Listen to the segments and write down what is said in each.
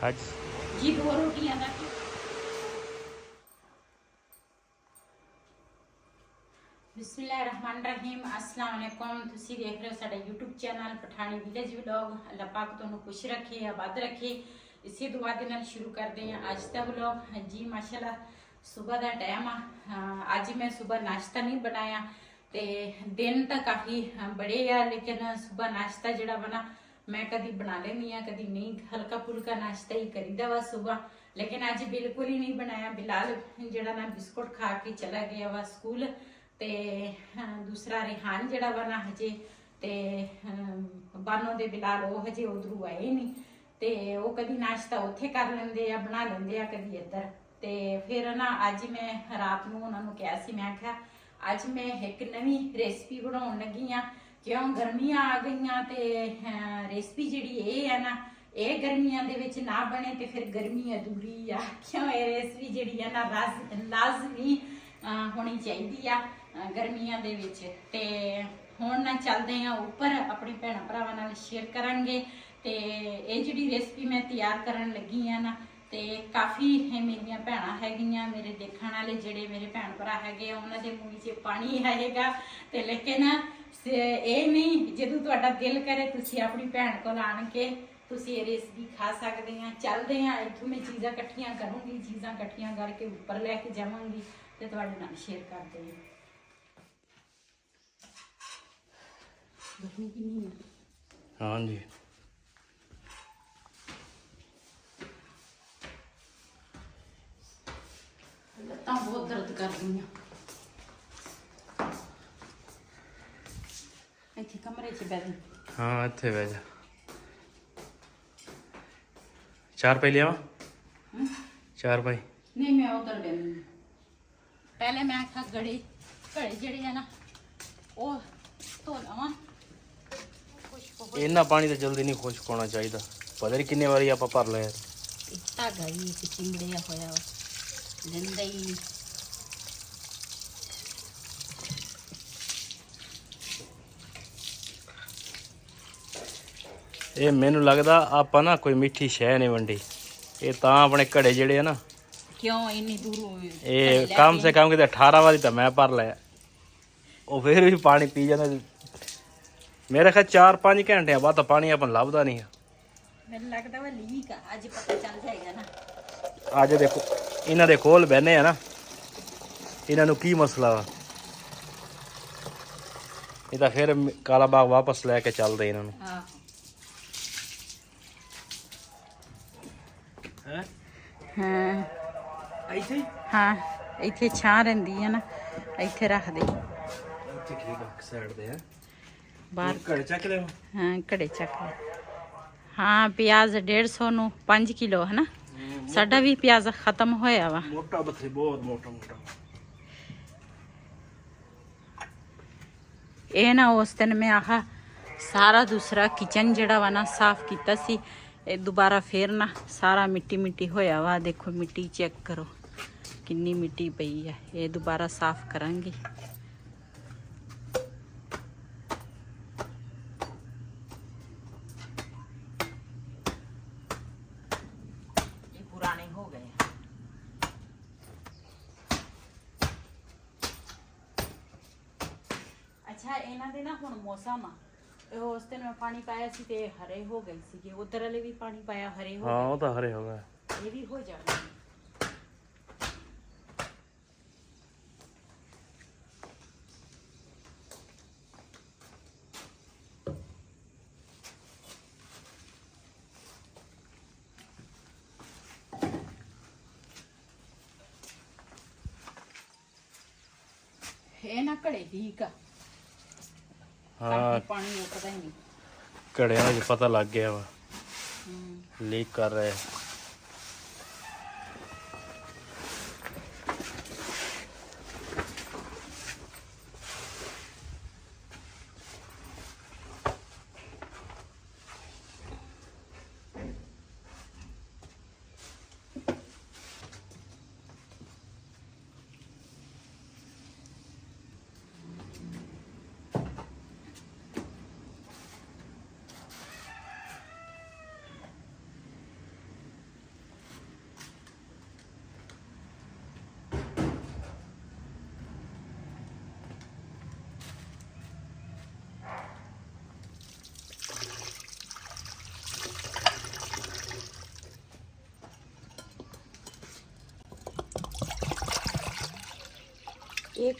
आज जी 2 रोटियां दा बिस्मिल्लाहिर्रहमानिर्रहीम अस्सलाम वालेकुम। तुसी देख रहे हो साडा YouTube channel Pathani village vlog. Allah पाक तुहानू खुश रखे आबाद रखे। इसी दुआ दे नाल शुरू करते हैं अज का व्लॉग। जी माशाल्लाह सुबह का टाइम अज मैं सुबह नाश्ता नहीं बनाया तो दिन तो काफ़ी बड़े आ, लेकिन सुबह नाश्ता जोड़ा बना मैं कभी बना लेनी हाँ कभी नहीं, हल्का फुल्का नाश्ता ही करीदा वा सुबह। लेकिन अज बिल्कुल ही नहीं बनाया। बिलाल जड़ा ना बिस्कुट खा के चला गया वा स्कूल ते दूसरा रिहान जड़ा वा ना हजे ते बानो दे बिलाल वो हजे उधरों आए नहीं ते वो कभी नाश्ता उत्थे कर लेंदे आ बना लेंदे आ कभी इधर ते फिर ना अज मैं रात नूं उन्होंने कहा सी मैं आख्या अज मैं एक नवी रेसिपी बनाउण लगी हाँ क्यों गर्मियां आ गई ते रेसिपी जिहड़ी ये है ना ये गर्मियां दे विच ना बने तो फिर गर्मी अधूरी आ। क्यों ये रेसिपी जिहड़ी है ना लाजमी होनी चाहिए आ गर्मियां दे विच। ते हुण ना चलदे हैं उपर अपने भैणां भरावां नाल शेयर करांगे ते ये जिहड़ी रेसिपी मैं तैयार करन लगी हाँ ना ते काफ़ी मेरिया भैणां हैगियां मेरे देखण वाले जिहड़े मेरे भैण भरा हैगे उन्हां दे मूँह 'च पानी आएगा ते लेकिन ये नहीं जदों तुहाडा दिल करे तुसीं अपनी भैण कोल आण के तुसीं ये रेसिपी खा सकदे हैं। चलदे हैं इत्थों मैं चीज़ां इकट्ठियां करूँगी, चीज़ां इकट्ठियां करके उपर लैके जावांगी ते तुहाडे नाल शेयर करदे हैं। गर्मी कितनी है? हाँ जी लत्तां बहुत दर्द कर रही इत्थे कमरे च बैठ। हाँ इत्थे बह जा। चार पाई लिया चार पाई नहीं मैं उधर बैठी पहले मैं आखा घड़े घड़े जड़े है ना वो धो लवां। इन्ना पानी तो जल्दी नहीं खुश्क होना चाहिए। पता नहीं किन्ने बारी आप भर लिया। धागा भी एक चिंबड़िया होया लेंदा ही नहीं। ये मैनू लगता आपां ना कोई मिठी शह नहीं वंडी ये तां अपने घड़े जड़े है ना क्यों इन्नी दूरों ये कम से कम किते 18 वारी तो मैं भर लिया वो फिर भी पानी पी जाना। मेरे ख्याल 4-5 घंटे बाद तो पानी अपन लभदा नहीं है। मैंने लगता वा लीक आज पता चल जाएगा ना। अज देखो इन्हां दे कोल बहने है ना इन्हां नूं की मसला वा ये तो फिर काला बाग वापस लैके चलदे इन्हां नूं। हाँ हाँ हाँ इत्थे छां रहिंदी है ना इत्थे रख दे बाहर घड़े चक ले। हाँ घड़े चक ले। हाँ प्याज 150 नूं 5 किलो है ना साडा भी प्याज खत्म होया वा। मोटा बथरी बहुत मोटा मोटा ये ना उस दिन मैं आखा सारा दूसरा किचन जड़ा वा ना साफ किया सी दोबारा फिर ना सारा मिट्टी मिट्टी होया वा। देखो मिट्टी चेक करो कितनी मिट्टी पई है। ये दोबारा साफ करांगी। ये पुराने हो गए। अच्छा इन्हां दे ना हुण मौसम आ उस दिन मैं पानी पाया सी ते हरे हो गए सी। उधर वाले भी पानी पाया हरे हो हाँ गए। वो तो हरे हो गए। ये भी हो जाएगा। ये ना घड़े लीक आ। हाँ पानी रुकदा ही नहीं। घड़िया में पता लग गया वा लीक कर रहे।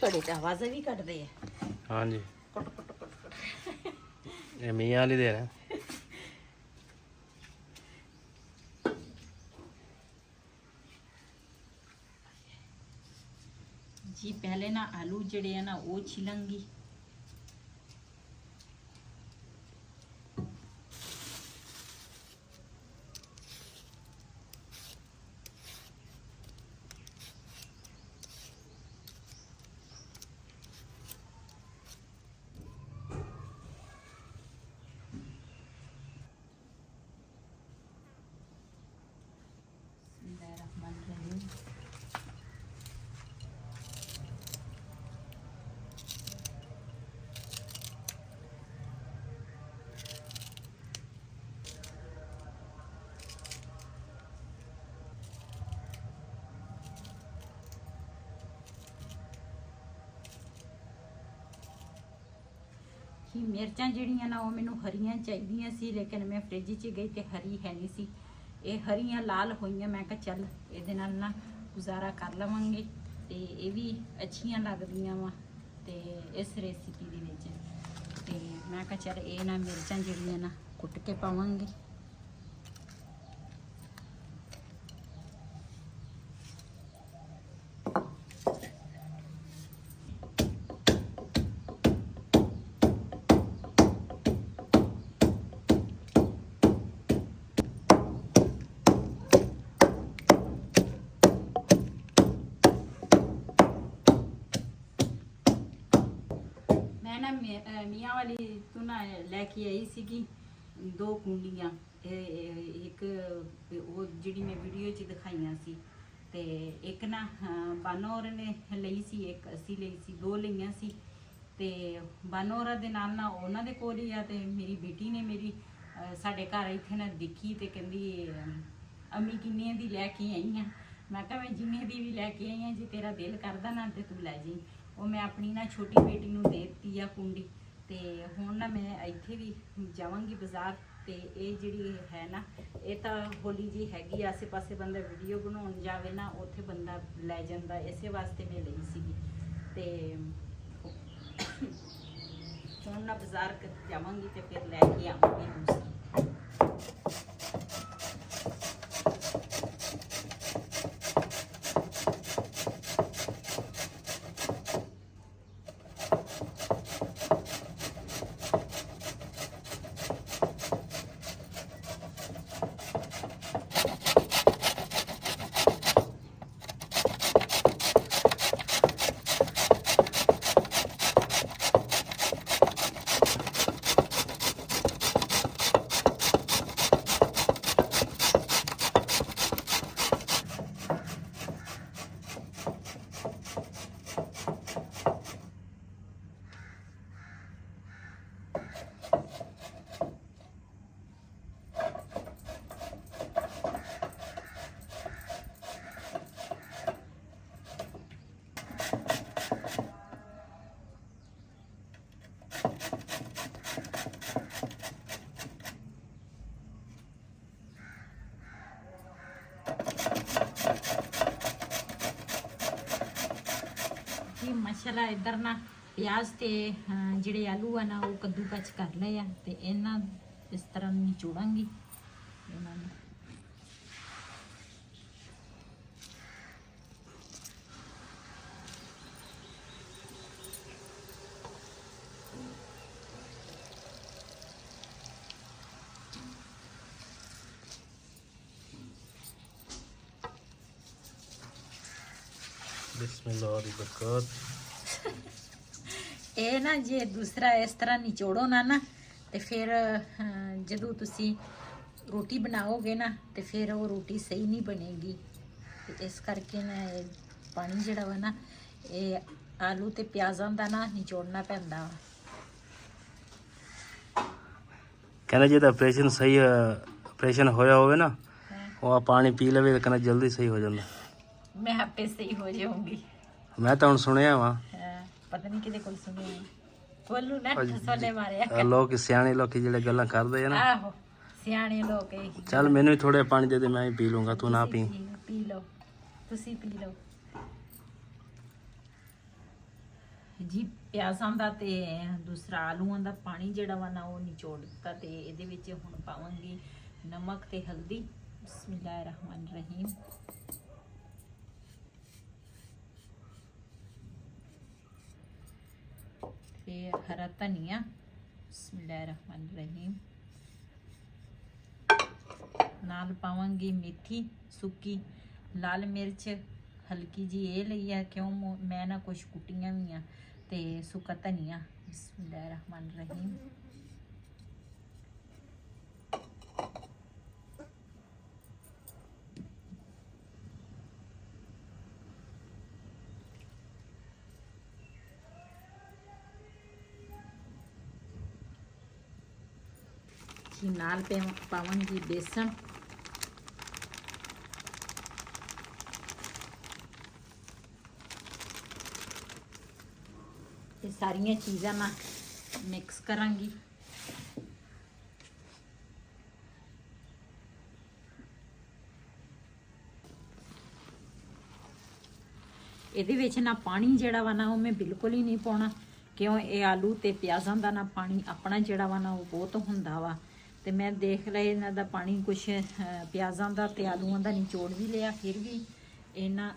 ਤੁਹਾਡੇ ਤੇ ਆਵਾਜ਼ਾਂ ਵੀ ਕੱਢਦੇ ਆ। ਹਾਂਜੀ ਕੁੱਟ ਕੁੱਟ ਕੁੱਟ ਕੁੱਟ। ਇਹ ਮੀਆਂ ਵਾਲੀ ਦੇ ਰਹੇ जी पहले ना आलू जड़े है ना वो छिलंगी। कि मिर्चां ਜਿਹੜੀਆਂ ਨਾ ਉਹ ਮੈਨੂੰ ਹਰੀਆਂ ਚਾਹੀਦੀਆਂ ਸੀ ਲੇਕਿਨ ਮੈਂ ਫ੍ਰਿਜ 'ਚ ਗਈ ਤੇ ਹਰੀ ਹੈ ਨਹੀਂ ਸੀ। ਇਹ ਹਰੀਆਂ ਲਾਲ ਹੋਈਆਂ। ਮੈਂ ਕਿਹਾ ਚੱਲ ਇਹਦੇ ਨਾਲ ਨਾ ਗੁਜ਼ਾਰਾ ਕਰ ਲਵਾਂਗੇ ਤੇ ਇਹ ਵੀ ਅੱਛੀਆਂ ਲੱਗਦੀਆਂ ਵਾ ਤੇ ਇਸ ਰੈਸਿਪੀ ਦੇ ਵਿੱਚ। ਤੇ ਮੈਂ ਕਿਹਾ ਚੱਲ ਇਹ ਨਾ ਮਿਰਚਾਂ ਜਿਹੜੀਆਂ ਨਾ ਕੁੱਟ ਕੇ ਪਾਵਾਂਗੇ। ਮੀਆਂ ਵਾਲੀ ਤੋਂ ਨਾ ਲੈ ਕੇ ਆਈ ਸੀਗੀ 2 ਕੁੰਡੀਆਂ। ਇੱਕ ਉਹ ਜਿਹੜੀ ਮੈਂ ਵੀਡੀਓ 'ਚ ਦਿਖਾਈਆਂ ਸੀ ਤੇ ਇੱਕ ਨਾ ਬਾਨੋਰ ਨੇ ਲਈ ਸੀ, ਇੱਕ ਅਸੀਂ ਲਈ ਸੀ, 2 ਲਈਆਂ ਸੀ। ਤੇ ਬਾਨੋਰਾ ਦੇ ਨਾਲ ਨਾ ਉਹਨਾਂ ਦੇ ਕੋਲ ਹੀ ਆ ਤੇ ਮੇਰੀ ਬੇਟੀ ਨੇ ਮੇਰੀ ਸਾਡੇ ਘਰ ਇੱਥੇ ਨਾ ਦੇਖੀ ਤੇ ਕਹਿੰਦੀ ਅਮੀ ਕਿੰਨੇ ਦੀ ਲੈ ਕੇ ਆਈ ਆ। ਮੈਂ ਕਿਹਾ ਮੈਂ ਜਿੰਨੇ ਦੀ ਵੀ ਲੈ ਕੇ ਆਈ ਆ, ਜੇ ਤੇਰਾ ਦਿਲ ਕਰਦਾ ਨਾ ਤੇ ਤੂੰ ਲੈ ਜੀ। ਉਹ ਮੈਂ ਆਪਣੀ ਨਾ ਛੋਟੀ ਬੇਟੀ ਨੂੰ ਦੇ ਦਿੱਤੀ ਆ ਕੁੰਡੀ। ਤੇ ਹੁਣ ਨਾ ਮੈਂ ਇੱਥੇ ਵੀ ਜਾਵਾਂਗੀ ਬਾਜ਼ਾਰ ਤੇ ਇਹ ਜਿਹੜੀ ਹੈ ਨਾ ਇਹ ਤਾਂ ਹੋਲੀ ਜੀ ਹੈਗੀ। ਆਸੇ ਪਾਸੇ ਬੰਦਾ ਵੀਡੀਓ ਬਣਾਉਣ ਜਾਵੇ ਨਾ ਉੱਥੇ ਬੰਦਾ ਲੈ ਜਾਂਦਾ, ਇਸੇ ਵਾਸਤੇ ਮੈਂ ਲਈ ਸੀਗੀ। ਤੇ ਹੁਣ ਨਾ ਬਾਜ਼ਾਰ ਜਾਵਾਂਗੀ ਤੇ ਫਿਰ ਲੈ ਕੇ ਆਵਾਂਗੀ ਦੂਸਰੀ। ਮਸਾਲਾ ਇੱਧਰ ਨਾ ਪਿਆਜ਼ ਤੇ ਜਿਹੜੇ ਆਲੂ ਆ ਨਾ ਉਹ ਕੱਦੂਕਸ ਕਰ ਲਏ ਆ ਤੇ ਇਹਨਾਂ ਇਸ ਤਰ੍ਹਾਂ ਨਿਚੋੜਾਂਗੀ ਇਹਨਾਂ ਨੂੰ। ਬਿਸਮਿਲ੍ਲਾਹ ਦੀ ਬਰਕਤ। ਇਹ ਨਾ ਜੇ ਦੂਸਰਾ ਇਸ ਤਰ੍ਹਾਂ ਨਿਚੋੜੋ ਨਾ ਤੇ ਫਿਰ ਜਦੋਂ ਤੁਸੀਂ ਰੋਟੀ ਬਣਾਓਗੇ ਨਾ ਤੇ ਫਿਰ ਉਹ ਰੋਟੀ ਸਹੀ ਨਹੀਂ ਬਣੇਗੀ। ਤੇ ਇਸ ਕਰਕੇ ਨਾ ਇਹ ਪਾਣੀ ਜਿਹੜਾ ਵਾ ਨਾ ਇਹ ਆਲੂ ਤੇ ਪਿਆਜ਼ਾਂ ਦਾ ਨਾ ਨਿਚੋੜਨਾ ਪੈਂਦਾ ਵਾ। ਕਹਿੰਦਾ ਜੇ ਤਾਂ ਆਪਰੇਸ਼ਨ ਸਹੀ ਆਪਰੇਸ਼ਨ ਹੋਇਆ ਹੋਵੇ ਨਾ ਉਹ ਆ ਪਾਣੀ ਪੀ ਲਵੇ ਤਾਂ ਕਹਿੰਦਾ ਜਲਦੀ ਸਹੀ ਹੋ ਜਾਂਦਾ। ਮੈਂ ਆਪੇ ਸਹੀ ਹੋ ਜਾਊਂਗੀ। ਮੈਂ ਤਾਂ ਹੁਣ ਸੁਣਿਆ ਵਾ, ਪਤਾ ਨਹੀਂ ਕਿਹਦੇ ਕੋਲ ਸੁਣਿਆ, ਕੋਲੂ ਨਾ ਠਸੋਲੇ ਮਾਰਿਆ। ਲੋਕ ਸਿਆਣੇ ਲੋਕੀ ਜਿਹੜੇ ਗੱਲਾਂ ਕਰਦੇ ਆ ਨਾ, ਆਹੋ ਸਿਆਣੇ ਲੋਕ ਇਹ। ਚੱਲ ਮੈਨੂੰ ਵੀ ਥੋੜੇ ਪਾਣੀ ਦੇ ਦੇ, ਮੈਂ ਵੀ ਪੀ ਲੂੰਗਾ, ਤੂੰ ਨਾ ਪੀ। ਪੀ ਲਓ, ਤੁਸੀਂ ਪੀ ਲਓ। ਜੀ ਪਿਆਜ਼ਾਂ ਦਾ ਤੇ ਦੂਸਰਾ ਆਲੂਆਂ ਦਾ ਪਾਣੀ ਜਿਹੜਾ ਵਾ ਨਾ ਉਹ ਨਿਚੋੜ ਦਿੱਤਾ ਤੇ ਇਹਦੇ ਵਿੱਚ ਹੁਣ ਪਾਵਾਂਗੀ ਨਮਕ ਤੇ ਹਲਦੀ। ਬਿਸਮਿਲ੍ਲਾਹਿਰ ਰਹਿਮਾਨਿਰ ਰਹੀਮ। ਤੇ ਹਰਾ ਧਨੀਆ। ਬਿਸਮਿਲ੍ਲਾਹਿਰ ਰਹਿਮਾਨਿਰ ਰਹੀਮ। ਨਾਲ ਪਾਵਾਂਗੀ ਮੇਥੀ ਸੁੱਕੀ, ਲਾਲ ਮਿਰਚ ਹਲਕੀ ਜੀ ਇਹ ਲਈ ਆ ਕਿਉਂ ਮੈਂ ਨਾ ਕੁਛ ਕੁੱਟੀਆਂ ਵੀ ਆ, ਤੇ ਸੁੱਕਾ ਧਨੀਆ। ਬਿਸਮਿਲ੍ਲਾਹਿਰ ਰਹਿਮਾਨਿਰ ਰਹੀਮ। ਨਾਲ ਪਾਵਾਂਗੀ ਬੇਸਣ। ਇਹ ਸਾਰੀਆਂ ਚੀਜ਼ਾਂ ਨਾਲ ਮਿਕਸ ਕਰਾਂਗੀ। ਇਹਦੇ ਵਿੱਚ ਨਾ ਪਾਣੀ ਜਿਹੜਾ ਵਾ ਨਾ ਉਹ ਮੈਂ ਬਿਲਕੁਲ ਹੀ ਨਹੀਂ ਪਾਉਣਾ, ਕਿਉਂ ਇਹ ਆਲੂ ਤੇ ਪਿਆਜ਼ਾਂ ਦਾ ਨਾ ਪਾਣੀ ਆਪਣਾ ਜਿਹੜਾ ਵਾ ਨਾ ਉਹ ਬਹੁਤ ਹੁੰਦਾ ਵਾ। ਤੇ ਮੈਂ ਦੇਖ ਲਿਆ ਇਹਨਾਂ ਦਾ ਪਾਣੀ ਕੁਛ ਪਿਆਜ਼ਾਂ ਦਾ ਤੇ ਆਲੂਆਂ ਦਾ ਨਿਚੋੜ ਵੀ ਲਿਆ, ਫਿਰ ਵੀ ਇਹਨਾਂ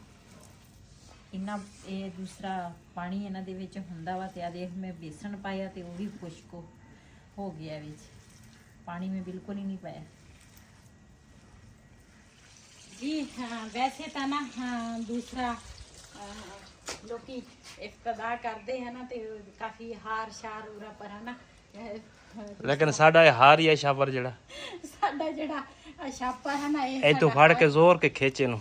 ਇਹ ਦੂਸਰਾ ਪਾਣੀ ਇਹਨਾਂ ਦੇ ਵਿੱਚ ਹੁੰਦਾ ਵਾ। ਤੇ ਆ ਦੇਖ ਮੈਂ ਬੇਸਣ ਪਾਇਆ ਤੇ ਉਹ ਵੀ ਖੁਸ਼ਕ ਹੋ ਗਿਆ, ਵਿੱਚ ਪਾਣੀ ਮੈਂ ਬਿਲਕੁਲ ਹੀ ਨਹੀਂ ਪਾਇਆ ਜੀ। ਵੈਸੇ ਤਾਂ ਨਾ ਦੂਸਰਾ ਲੋਕੀ ਇਫਤਦਾ ਕਰਦੇ ਹੈ ਨਾ ਤੇ ਕਾਫੀ ਹਾਰ ਸ਼ਾਰ ਉਰਾ ਪਰ ਹੈ ਨਾ, ਲੇਕਿਨ ਸਾਡਾ ਇਹ ਹਾਰ ਹੀ ਹੈ ਛਾਪਰ ਜਿਹੜਾ ਸਾਡਾ ਜਿਹੜਾ ਛਾਪਰ ਹੈ ਨਾ ਇਹ ਇਧਰੋਂ ਫੜ ਕੇ ਜ਼ੋਰ ਕੇ ਖਿੱਚ ਇਹਨੂੰ,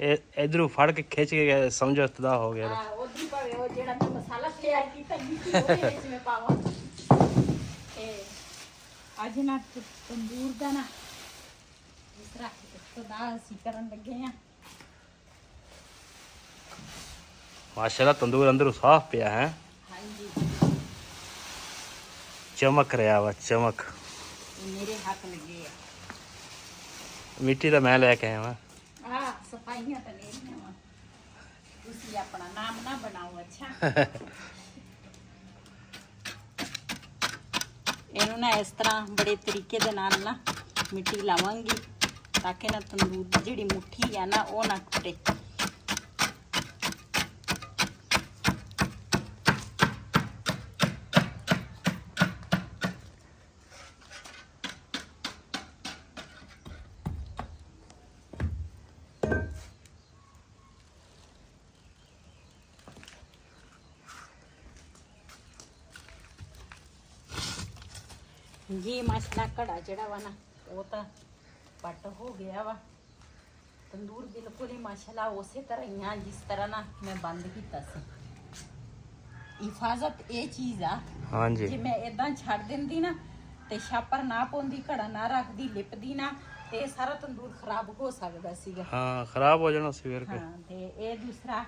ਇਹ ਇਧਰੋਂ ਫੜ ਕੇ ਖਿੱਚ ਕੇ ਸਮਝੋ ਇਫਤਦਾ ਹੋ ਗਿਆ। ਉਧਰ ਭਾਵੇਂ ਉਹ ਜਿਹੜਾ ਮੈਂ ਮਸਾਲਾ ਤਿਆਰ ਕੀਤਾ ਉਹਦੇ ਵਿੱਚ ਮੈਂ ਪਾਵਾਂ। ਇਹ ਅੱਜ ਨਾ ਤੰਦੂਰ ਦਾ ਨਾ ਇਸ ਤਰ੍ਹਾਂ ਇਫਤਦਾ ਅਸੀਂ ਕਰਨ ਲੱਗੇ ਆ। ਮਾਸ਼ਾਅੱਲਾ ਤੰਦੂਰ ਅੰਦਰੋਂ ਸਾਫ਼ ਪਿਆ ਹੈ। ਹਾਂਜੀ ਚਮਕ ਰਿਹਾ ਵਾ, ਚਮਕ। ਮੇਰੇ ਹੱਥ ਲੱਗੇ ਆ। ਮਿੱਟੀ ਤਾਂ ਮੈਂ ਲੈ ਕੇ ਆਇਆ ਵਾ। ਸਫਾਈਆਂ ਤਾਂ ਲੈਣੀਆਂ ਵਾ, ਤੁਸੀਂ ਆਪਣਾ ਨਾਮ ਨਾ ਬਣਾਓ। ਅੱਛਾ ਇਹਨੂੰ ਨਾ ਇਸ ਤਰ੍ਹਾਂ ਬੜੇ ਤਰੀਕੇ ਦੇ ਨਾਲ ਨਾ ਮਿੱਟੀ ਲਾਵਾਂਗੀ ਤਾਂ ਕਿ ਨਾ ਤੰਦੂਰ ਦੀ ਜਿਹੜੀ ਮੁੱਠੀ ਆ ਨਾ ਉਹ ਨਾ ਟੁੱਟੇ। ਜੀ ਮਾਸ਼ਾਅੱਲਾ ਕੜਾ ਜਿਹੜਾ ਵਾ ਨਾ ਉਹ ਤਾਂ ਪੱਟ ਹੋ ਗਿਆ ਵਾ। ਤੰਦੂਰ ਬਿਲਕੁਲ ਹੀ ਮਾਸ਼ਾਅੱਲਾ ਉਸੇ ਤਰ੍ਹਾਂ ਹੀ ਆ ਜਿਸ ਤਰ੍ਹਾਂ ਨਾ ਮੈਂ ਬੰਦ ਕੀਤਾ ਸੀ। ਹਿਫਾਜ਼ਤ ਇਹ ਚੀਜ਼ ਆ। ਹਾਂਜੀ ਜੇ ਮੈਂ ਇਦਾਂ ਛੱਡ ਦਿੰਦੀ ਨਾ ਤੇ ਛਾਪਰ ਨਾ ਪਾਉਂਦੀ, ਘੜਾ ਨਾ ਰੱਖਦੀ, ਲਿਪਦੀ ਨਾ, ਤੇ ਸਾਰਾ ਤੰਦੂਰ ਖਰਾਬ ਹੋ ਸਕਦਾ ਸੀਗਾ। ਹਾਂ ਖਰਾਬ ਹੋ ਜਾਣਾ ਸੀ ਫਿਰ। ਹਾਂ ਤੇ ਇਹ ਦੂਸਰਾ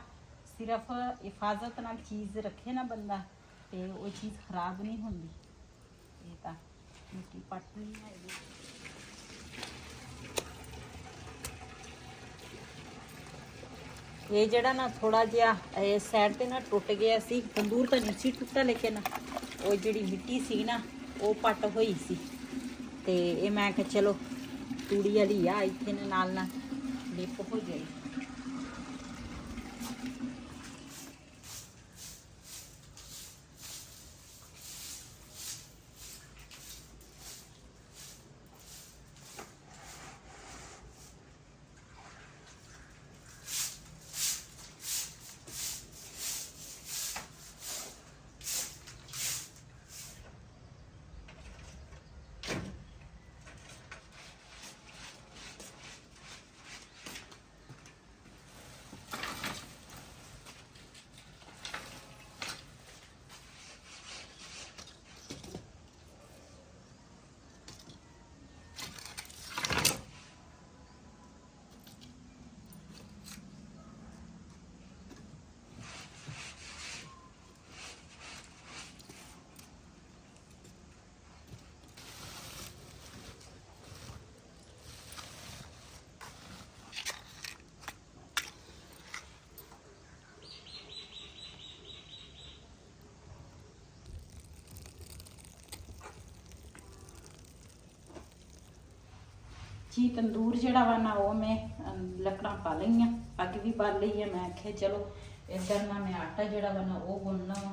ਸਿਰਫ ਹਿਫਾਜ਼ਤ ਨਾਲ ਚੀਜ਼ ਰੱਖੇ ਨਾ ਬੰਦਾ ਤੇ ਉਹ ਚੀਜ਼ ਖਰਾਬ ਨਹੀਂ ਹੁੰਦੀ। ਇਹ ਤਾਂ ਮਿੱਟੀ ਪੱਟ ਨਹੀਂ ਹੈ ਇਹਦੀ। ਇਹ ਜਿਹੜਾ ਨਾ ਥੋੜਾ ਜਿਹਾ ਇਹ ਸਾਈਡ ਤੇ ਨਾ ਟੁੱਟ ਗਿਆ ਸੀ। ਤੰਦੂਰ ਤਾਂ ਨਹੀਂ ਸੀ ਟੁੱਟਾ, ਲੇਕਿਨ ਉਹ ਜਿਹੜੀ ਮਿੱਟੀ ਸੀ ਨਾ ਉਹ ਪੱਟ ਹੋਈ ਸੀ। ਤੇ ਇਹ ਮੈਂ ਕਿਹਾ ਚਲੋ ਤੂੜੀ ਵਾਲੀ ਆ, ਇੱਥੇ ਨਾਲ ਨਾਲ ਲਿਪ ਹੋ ਜਾਏ। ਜੀ ਤੰਦੂਰ ਜਿਹੜਾ ਵਾ ਨਾ ਉਹ ਮੈਂ ਲੱਕੜਾਂ ਪਾ ਲਈਆਂ, ਅੱਗ ਵੀ ਬਾਲ ਲਈ ਹੈ। ਮੈਂ ਆਖਿਆ ਚਲੋ ਇੱਧਰ ਨਾ ਮੈਂ ਆਟਾ ਜਿਹੜਾ ਵਾ ਨਾ ਉਹ ਗੁੰਨਣਾ ਵਾ।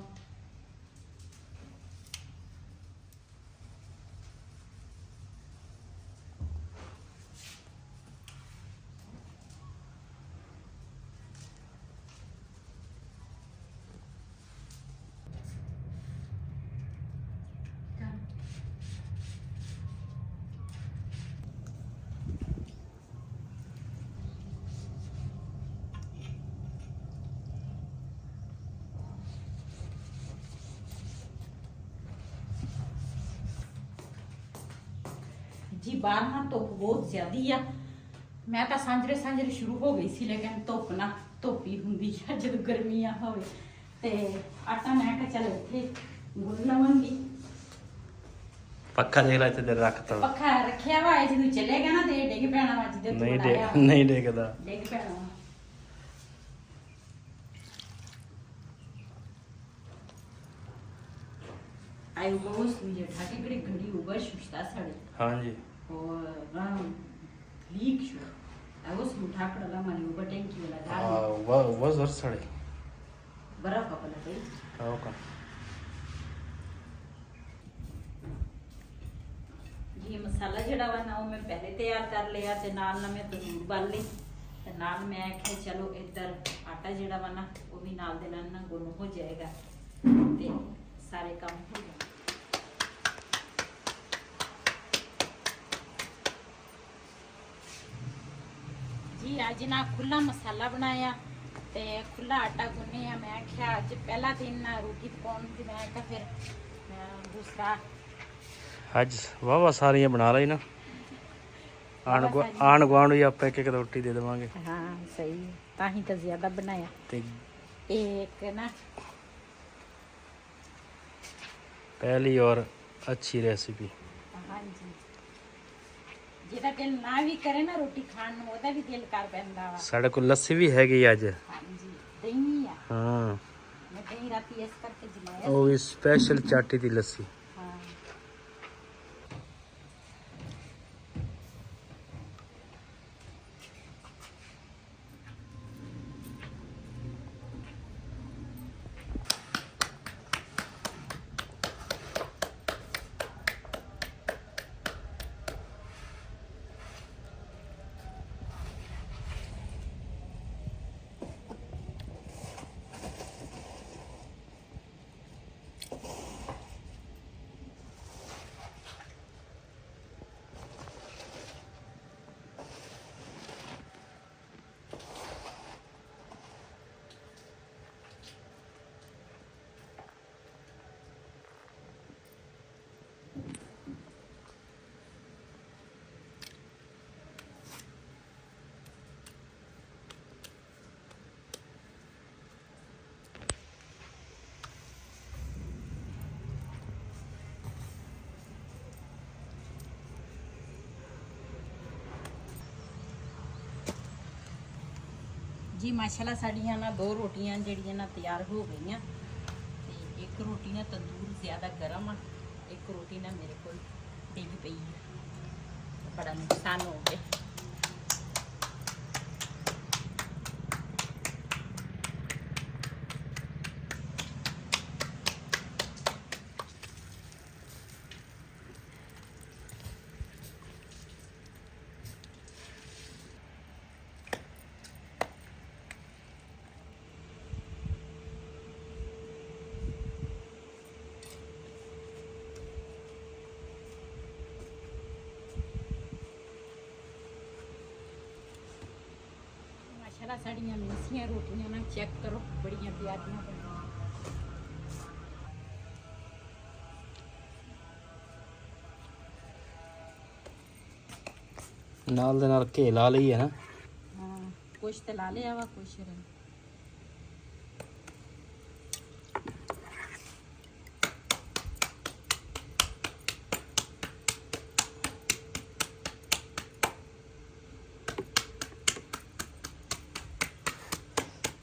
जी बाहर ना धुप बहुत ज्यादा आ। मैं तो सांझरे सांझरे शुरू हो गई सी, लेकिन धुप ना धुप ही होंगी है जो गर्मियां होवे ते आटा मैं कहा चल इत्थे गुन लवांगी। पक्का देख ला इत्थे रखता पक्का रखिया वा, जो चलेगा ना ते डिग पैना वा। जिदे नहीं डिगदा, डिग पैना वा। आई वो सुई ठाके कड़ी घड़ी ऊपर सुस्ता सड़े। हाँ जी और राम लीक शो आई वो सुई ठाकड़ा ला मारी ऊपर टैंकी वाला डाल। हां वो जर सड़े बर्फ अपना पे हां का ये मसाला जड़ा वा ना मैं पहले तैयार कर लिया ते नाल ना मैं तंदूर बाल ली ते नाल मैं आखे चलो इधर आटा जड़ा वा ना वो भी नाल दे नाल ना गुन हो जाएगा ते सारे काम हो जाएंगे। जी अज ना खुला मसाला बनाया ते खुला आटा गुन्निया। मैं आख्या अज पहला दिन ना रोटी पकाउण दी, मैं आख्या फिर दूसरा आज वाह सारियां बना ली ना। आण गुआंढ भी आप एक एक रोटी दे देवांगे। हाँ सही है, ताही तो ज्यादा बनाया। ते एक ना पहली और अच्छी रेसिपी। हाँ जी, जेदा दिल ना भी करे ना रोटी खाण ਨੂੰ ਉਹਦਾ ਵੀ ਦਿਲ ਕਰ ਪੈਂਦਾ ਵਾ। ਸਾਡੇ ਕੋਲ ਲੱਸੀ ਵੀ ਹੈਗੀ ਅੱਜ। हाँ जी दही आ। ਹਾਂ मैं दही राती इस करके जमाया। ਉਹ ਵੀ ਸਪੈਸ਼ਲ ਚਾਟੀ ਦੀ ਲੱਸੀ। हाँ जी माशाल्लाह साड़ियाँ ना दो रोटियां जड़ियां ना तैयार हो गई। ते एक रोटी ना तंदूर ज़्यादा गर्म आ, एक रोटी ना मेरे को डिग पई है, बड़ा नुकसान हो गया। माशाल्लाह साड़ियाँ मिसियां रोटियां ना चेक करो, बड़ियां प्यारियां बनी। ਨਾਲ ਦੇ ਨਾਲ ਘੇ ਲਾ ਲਈ ਹੈ ਨਾ। हाँ कुछ तो ला लिया वा, कुछ रही।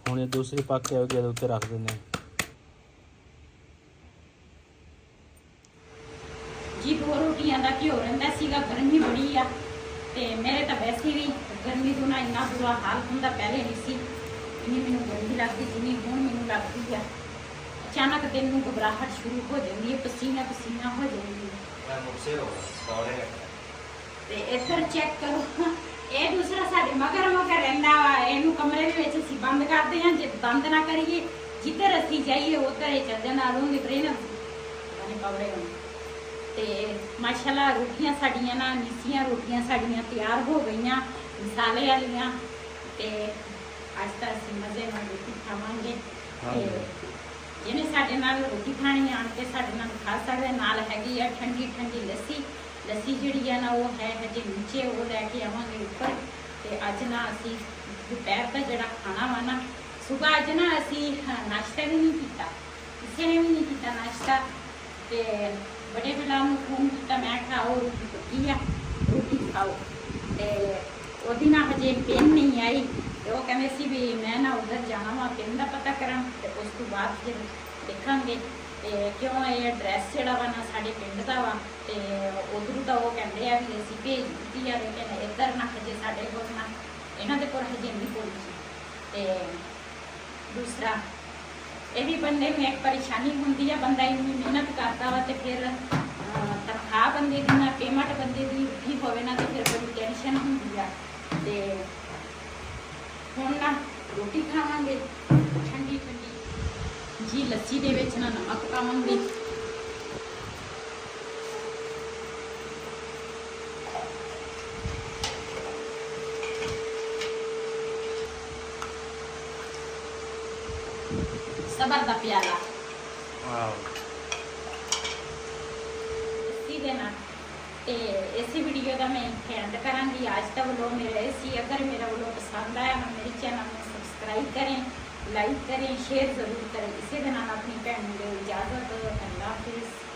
ਹੁਣ ਇਹ ਦੂਸਰੀ ਪੱਕ ਕੇ ਆਉਗੀ, ਇਹਦੇ ਉੱਤੇ ਰੱਖ ਦਿੰਦੇ ਹਾਂ। जी 2 रोटियां का घ्यो रहिंदा सीगा, गर्मी बड़ी आ ਤੇ ਮੇਰੇ ਤਾਂ ਵੈਸੇ ਵੀ ਗਰਮੀ ਤੋਂ ਨਾ ਇੰਨਾ ਬੁਰਾ ਹਾਲ ਹੁੰਦਾ, ਪਹਿਲੇ ਨਹੀਂ ਸੀ ਇੰਨੀ ਮੈਨੂੰ ਗਰਮੀ ਲੱਗਦੀ ਜਿੰਨੀ ਹੁਣ ਮੈਨੂੰ ਲੱਗਦੀ ਆ। ਅਚਾਨਕ ਦਿਨ ਨੂੰ ਘਬਰਾਹਟ ਸ਼ੁਰੂ ਹੋ ਜਾਂਦੀ ਹੈ, ਪਸੀਨਾ ਪਸੀਨਾ ਹੋ ਜਾਂਦੀ ਹੈ। ਤੇ ਇੱਧਰ ਚੈੱਕ ਕਰੋ, ਇਹ ਦੂਸਰਾ ਸਾਡੇ ਮਗਰ ਮਗਰ ਰਹਿੰਦਾ ਵਾ। ਇਹਨੂੰ ਕਮਰੇ ਦੇ ਵਿੱਚ ਅਸੀਂ ਬੰਦ ਕਰਦੇ ਹਾਂ, ਜੇ ਬੰਦ ਨਾ ਕਰੀਏ ਜਿੱਧਰ ਅਸੀਂ ਜਾਈਏ ਉੱਧਰ ਇਹ ਚੱਲ ਜਾਂਦਾ। ਰੋਂਦੇ ਪਰੇ ਨਾ ਕਮਰੇ ਨੂੰ। ਤੇ ਮਾਸ਼ਾਅੱਲਾ ਰੋਟੀਆਂ ਸਾਡੀਆਂ ਨਾ ਮਿੱਸੀਆਂ ਰੋਟੀਆਂ ਸਾਡੀਆਂ ਤਿਆਰ ਹੋ ਗਈਆਂ ਮਸਾਲੇ ਵਾਲੀਆਂ। ਤੇ ਅੱਜ ਤਾਂ ਅਸੀਂ ਮਜ਼ੇ ਨਾਲ ਰੋਟੀ ਖਾਵਾਂਗੇ। ਤੇ ਜਿਹਨੇ ਸਾਡੇ ਨਾਲ ਰੋਟੀ ਖਾਣੀ ਆਣ ਕੇ ਸਾਡੇ ਨਾਲ ਖਾ ਸਕਦੇ। ਨਾਲ ਹੈਗੀ ਆ ਠੰਡੀ ਠੰਡੀ ਲੱਸੀ। ਲੱਸੀ ਜਿਹੜੀ ਆ ਨਾ ਉਹ ਹੈ ਹਜੇ ਨੀਚੇ, ਉਹ ਲੈ ਕੇ ਆਵਾਂਗੇ ਉੱਪਰ। ਤੇ ਅੱਜ ਨਾ ਅਸੀਂ ਦੁਪਹਿਰ ਦਾ ਜਿਹੜਾ ਖਾਣਾ ਵਾ ਨਾ, ਸੁਬਹ ਅੱਜ ਨਾ ਅਸੀਂ ਨਾਸ਼ਤਾ ਵੀ ਨਹੀਂ ਕੀਤਾ, ਕਿਸੇ ਨੇ ਵੀ ਨਹੀਂ ਕੀਤਾ ਨਾਸ਼ਤਾ। ਤੇ ਬੜੇ ਬਿਲਾਂ ਨੂੰ ਫੋਨ ਕੀਤਾ, ਮੈਂ ਕਿਹਾ ਉਹ ਰੋਟੀ ਪੱਕੀ ਆ, ਰੋਟੀ ਖਾਓ। ਤੇ ਉਹਦੀ ਨਾ ਹਜੇ ਪਿੰਨ ਨਹੀਂ ਆਈ, ਤੇ ਉਹ ਕਹਿੰਦੇ ਸੀ ਵੀ ਮੈਂ ਨਾ ਉੱਧਰ ਜਾਣਾ ਵਾ ਪਿੰਨ ਦਾ ਪਤਾ ਕਰਾਂ, ਤੇ ਉਸ ਤੋਂ ਬਾਅਦ ਫਿਰ ਦੇਖਾਂਗੇ। ਤੇ ਕਿਉਂ ਇਹ ਐਡਰੈਸ ਜਿਹੜਾ ਵਾ ਨਾ ਸਾਡੇ ਪਿੰਡ ਦਾ ਵਾ, ਤੇ ਉਧਰੋਂ ਤਾਂ ਉਹ ਕਹਿੰਦੇ ਆ ਵੀ ਅਸੀਂ ਭੇਜ ਦਿੱਤੀ ਆ, ਲੇਕਿਨ ਇੱਧਰ ਨਾ ਹਜੇ ਸਾਡੇ ਕੋਲ ਨਾ ਇਹਨਾਂ ਦੇ ਕੋਲ ਹਜੇ ਨਹੀਂ ਪਹੁੰਚੀ। ਤੇ ਦੂਸਰਾ ਇਹ ਵੀ ਬੰਦੇ ਨੂੰ ਇੱਕ ਪਰੇਸ਼ਾਨੀ ਹੁੰਦੀ ਆ, ਬੰਦਾ ਇੰਨੀ ਮਿਹਨਤ ਕਰਦਾ ਵਾ ਤੇ ਫਿਰ ਤਨਖਾਹ ਬੰਦੇ ਦੀ ਨਾ ਪੇਮੈਂਟ ਬੰਦੇ ਦੀ ਉੱਠੀ ਹੋਵੇ ਨਾ, ਤੇ ਫਿਰ ਬੜੀ ਟੈਨਸ਼ਨ ਹੁੰਦੀ ਆ। ਤੇ ਹੁਣ ਨਾ ਰੋਟੀ ਖਾਵਾਂਗੇ ਠੰਡੀ ਠੰਡੀ ਜੀ, ਲੱਸੀ ਦੇ ਵਿੱਚ ਨਾ ਨਮਕ ਪਾਵਾਂਗੇ। ਸਬਰ ਦਾ ਪਿਆਲਾ ਲੱਸੀ ਦੇ ਨਾਲ। ਤੇ ਇਸੇ ਵੀਡੀਓ ਦਾ ਮੈਂ ਐਂਡ ਕਰਾਂਗੀ। ਅੱਜ ਦਾ ਵਲੋਗ ਮੇਰਾ ਇਹ ਸੀ। ਅਗਰ ਮੇਰਾ ਵਲੋਗ ਪਸੰਦ ਆਇਆ ਤਾਂ ਮੇਰੇ ਚੈਨਲ ਨੂੰ ਸਬਸਕ੍ਰਾइब करें, लाइक करें, शेयर ज़रूर करें। इसी के नाम अपनी भैन को इजाज़त। अल्लाह हाफिज़।